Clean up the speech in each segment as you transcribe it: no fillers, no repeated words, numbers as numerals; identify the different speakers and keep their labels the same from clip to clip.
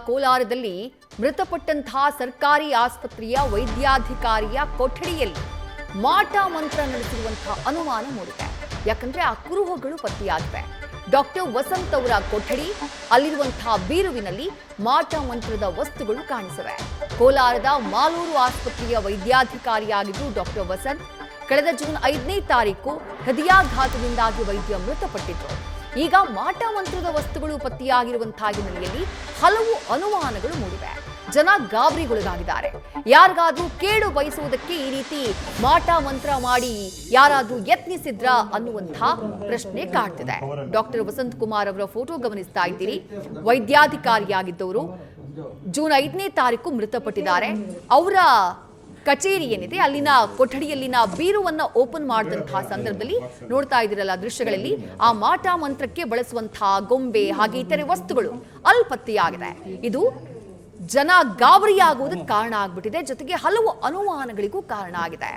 Speaker 1: ಕೋಲಾರದಲ್ಲಿ ಮೃತಪಟ್ಟಂತಹ ಸರ್ಕಾರಿ ಆಸ್ಪತ್ರೆಯ ವೈದ್ಯಾಧಿಕಾರಿಯ ಕೊಠಡಿಯಲ್ಲಿ ಮಾಟ ಮಂತ್ರ ನಡೆಸಿರುವಂತಹ ಅನುಮಾನ ಮೂಡಿದೆ. ಯಾಕಂದ್ರೆ ಆ ಕುರುಹುಗಳು ಪತ್ತೆಯಾಗಿವೆ. ಡಾಕ್ಟರ್ ವಸಂತ್ ಅವರ ಕೊಠಡಿ, ಅಲ್ಲಿರುವಂತಹ ಬೀರುವಿನಲ್ಲಿ ಮಾಟ ಮಂತ್ರದ ವಸ್ತುಗಳು ಕಾಣಿಸಿವೆ. ಕೋಲಾರದ ಮಾಲೂರು ಆಸ್ಪತ್ರೆಯ ವೈದ್ಯಾಧಿಕಾರಿಯಾಗಿದ್ದು ಡಾಕ್ಟರ್ ವಸಂತ್ ಕಳೆದ ಜೂನ್ 5ನೇ ತಾರೀಕು ಹೃದಯಾಘಾತದಿಂದಾಗಿ ವೈದ್ಯ ಮೃತಪಟ್ಟಿದ್ರು. ಈಗ ಮಾಟ ಮಂತ್ರದ ವಸ್ತುಗಳು ಪತ್ತೆಯಾಗಿರುವಂತಹ ಹಿನ್ನೆಲೆಯಲ್ಲಿ ಹಲವು ಅನುಮಾನಗಳು ಮೂಡಿವೆ. ಜನ ಗಾಬರಿಗೊಳಗಾಗಿದ್ದಾರೆ. ಯಾರಿಗಾದ್ರೂ ಕೇಡು ಬಯಸುವುದಕ್ಕೆ ಈ ರೀತಿ ಮಾಟ ಮಂತ್ರ ಮಾಡಿ ಯಾರಾದ್ರೂ ಯತ್ನಿಸಿದ್ರಾ ಅನ್ನುವಂತಹ ಪ್ರಶ್ನೆ ಕಾಡ್ತಿದೆ. ಡಾಕ್ಟರ್ ವಸಂತ್ ಕುಮಾರ್ ಅವರ ಫೋಟೋ ಗಮನಿಸ್ತಾ ಇದ್ದೀರಿ. ವೈದ್ಯಾಧಿಕಾರಿಯಾಗಿದ್ದವರು ಜೂನ್ 5ನೇ ತಾರೀಕು ಮೃತಪಟ್ಟಿದ್ದಾರೆ. ಅವರ ಕಚೇರಿ ಏನಿದೆ ಅಲ್ಲಿನ ಕೊಠಡಿಯಲ್ಲಿನ ಬೀರುವನ್ನ ಓಪನ್ ಮಾಡಿದಂತಹ ಸಂದರ್ಭದಲ್ಲಿ ನೋಡ್ತಾ ಇದ್ದೀರಲ್ಲ ದೃಶ್ಯಗಳಲ್ಲಿ, ಆ ಮಾಟ ಮಂತ್ರಕ್ಕೆ ಬಳಸುವಂತಹ ಗೊಂಬೆ ಹಾಗೆ ಇತರೆ ವಸ್ತುಗಳು ಅಲ್ಲಿ ಪತ್ತೆಯಾಗಿದೆ. ಇದು ಜನ ಗಾಬರಿಯಾಗುವುದಕ್ಕೆ ಕಾರಣ ಆಗ್ಬಿಟ್ಟಿದೆ. ಜೊತೆಗೆ ಹಲವು ಅನುಮಾನಗಳಿಗೂ ಕಾರಣ ಆಗಿದೆ.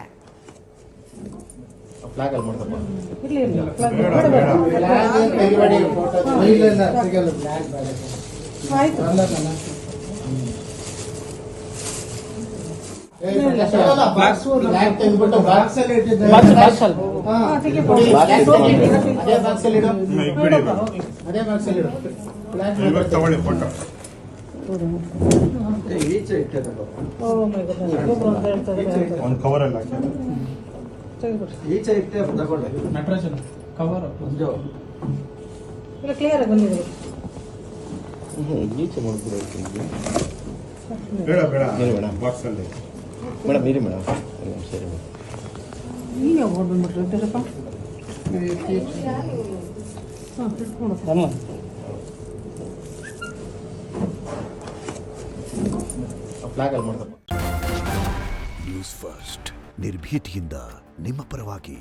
Speaker 2: ಒಂದು ಕವರ್ ಅಲ್ಲ
Speaker 3: ಈಚೆ ಇಟ್ಟೆ ತಗೊಂಡೆ
Speaker 2: ನಟರಾಜನ್ ಕವರ್
Speaker 3: ಒಂದು
Speaker 4: ಇಲ್ಲ ಕ್ಲಿಯರ್ ಆಗಿ ಬಂದಿದೆ.
Speaker 5: ಈಚೆ ಮಾಡ್ಬಿಡೋಕೆ
Speaker 2: ಬೇಡ ಬೇಡ ಬಾಕ್ಸ್ ಅಲ್ಲಿ
Speaker 5: ಮೇಡಮ್ ಇರಿ ಮೇಡಮ್ ಸರಿ
Speaker 4: ಈಗ ಓಡ್ ಬಂದ್ಬಿಟ್ರೆ ಇದ್ದರಪ್ಪ
Speaker 5: ಫ್ಲಾಗ್ ಅಲ್ಲಿ ಮಾಡ್ದಪ್ಪ.
Speaker 6: ನ್ಯೂಸ್ ಫಸ್ಟ್ ನಿರ್ಭೀತಿಯಿಂದ ನಿಮ್ಮ ಪರವಾಗಿ.